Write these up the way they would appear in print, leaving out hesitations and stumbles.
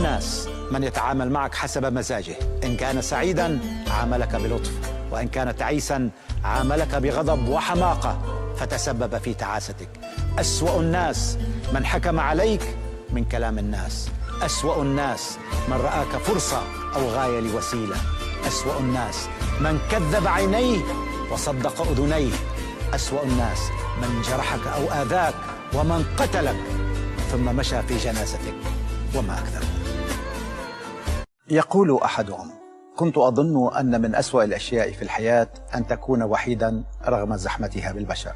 الناس من يتعامل معك حسب مزاجه، إن كان سعيدا عاملك بلطف، وإن كان تعيسا عاملك بغضب وحماقة فتسبب في تعاستك. أسوأ الناس من حكم عليك من كلام الناس، أسوأ الناس من رآك فرصة أو غاية لوسيلة، أسوأ الناس من كذب عينيه وصدق أذنيه، أسوأ الناس من جرحك أو آذاك ومن قتلك ثم مشى في جنازتك وما أكثر. يقول أحدهم: كنت أظن أن من أسوأ الأشياء في الحياة أن تكون وحيدا رغم زحمتها بالبشر،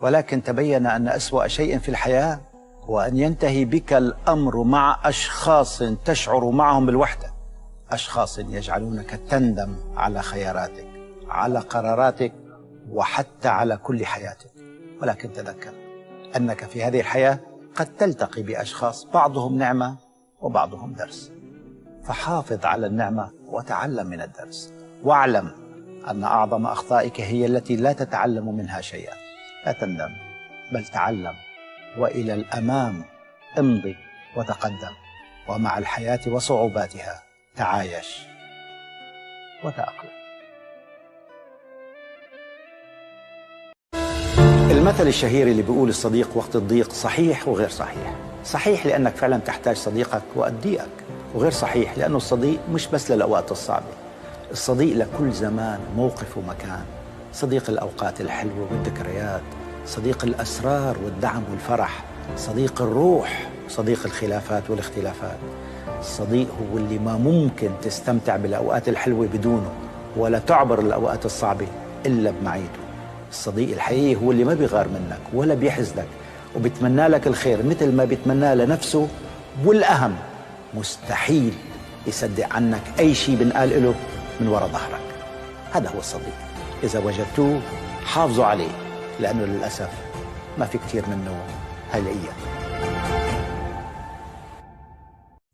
ولكن تبين أن أسوأ شيء في الحياة هو أن ينتهي بك الأمر مع أشخاص تشعر معهم بالوحدة، أشخاص يجعلونك تندم على خياراتك، على قراراتك، وحتى على كل حياتك. ولكن تذكر أنك في هذه الحياة قد تلتقي بأشخاص بعضهم نعمة وبعضهم درس، فحافظ على النعمة وتعلم من الدرس، واعلم أن أعظم أخطائك هي التي لا تتعلم منها شيئا. لا تندم بل تعلم، وإلى الأمام امضي وتقدم، ومع الحياة وصعوباتها تعايش وتأقلم. المثل الشهير اللي بيقول الصديق وقت الضيق صحيح وغير صحيح. صحيح لأنك فعلا تحتاج صديقك وأديئك، وغير صحيح لأنه الصديق مش بس للأوقات الصعبة، الصديق لكل زمان موقف ومكان. صديق الأوقات الحلوة والذكريات، صديق الأسرار والدعم والفرح، صديق الروح، صديق الخلافات والاختلافات. الصديق هو اللي ما ممكن تستمتع بالأوقات الحلوة بدونه، ولا تعبر الأوقات الصعبة إلا بمعيته. الصديق الحقيقي هو اللي ما بيغار منك ولا بيحزنك، وبيتمنى لك الخير مثل ما بيتمنى لنفسه، والأهم مستحيل يصدق عنك أي شيء بنقال له من وراء ظهرك. هذا هو الصديق. إذا وجدتوه حافظوا عليه، لأنه للأسف ما في كثير منه هالأيام.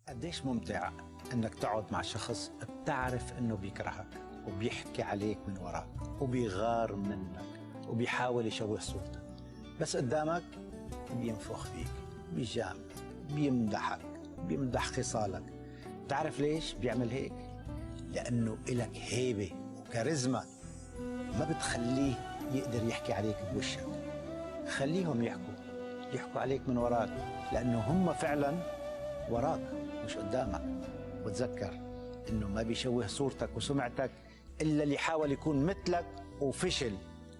قديش ممتع أنك تقعد مع شخص بتعرف أنه بيكرهك وبيحكي عليك من وراك وبيغار منك وبيحاول يشوه صورتك، بس قدامك بينفخ فيك، بيجاملك، بيمدحك، بيمدح خصالك. تعرف ليش بيعمل هيك؟ لأنه إلك هيبة وكاريزما ما بتخليه يقدر يحكي عليك بوشك. خليهم يحكوا عليك من وراك، لأنه هم فعلا وراك مش قدامك. وتذكر إنه ما بيشوه صورتك وسمعتك إلا اللي حاول يكون مثلك وفشل،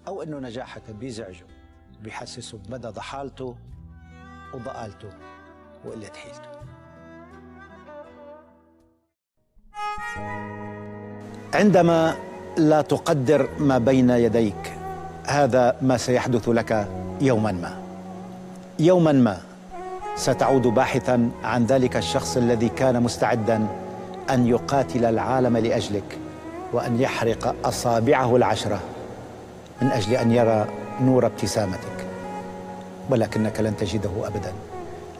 أو إنه نجاحك بيزعجه، بيحسسه بمدى ضحالته وضآلته وقلة حيلته. عندما لا تقدر ما بين يديك، هذا ما سيحدث لك يوما ما. يوما ما ستعود باحثا عن ذلك الشخص الذي كان مستعدا أن يقاتل العالم لأجلك، وأن يحرق أصابعه العشرة من أجل أن يرى نور ابتسامتك، ولكنك لن تجده أبدا،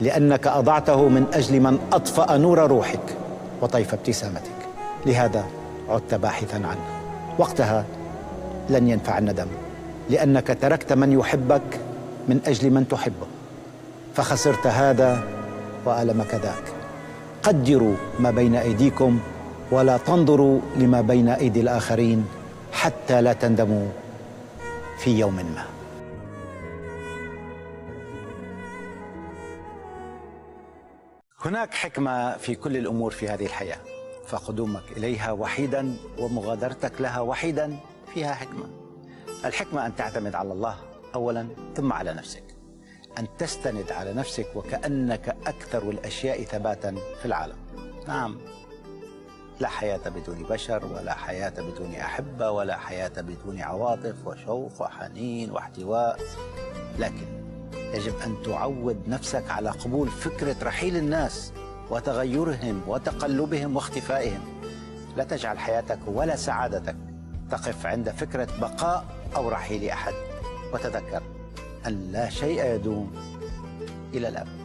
لأنك أضعته من أجل من أطفأ نور روحك وطيف ابتسامتك. لهذا عدت باحثا عنه. وقتها لن ينفع الندم، لأنك تركت من يحبك من أجل من تحبه، فخسرت هذا وألمك ذاك. قدروا ما بين أيديكم ولا تنظروا لما بين أيدي الآخرين، حتى لا تندموا في يوم ما. هناك حكمة في كل الأمور في هذه الحياة، فقدومك إليها وحيدا ومغادرتك لها وحيدا فيها حكمة. الحكمة أن تعتمد على الله أولا، ثم على نفسك، أن تستند على نفسك وكأنك أكثر الأشياء ثباتا في العالم. نعم، لا حياة بدون بشر، ولا حياة بدون أحبة، ولا حياة بدون عواطف وشوق وحنين واحتواء، لكن يجب أن تعود نفسك على قبول فكرة رحيل الناس وتغيرهم وتقلبهم واختفائهم. لا تجعل حياتك ولا سعادتك تقف عند فكرة بقاء أو رحيل أحد، وتذكر أن لا شيء يدوم إلى الأبد.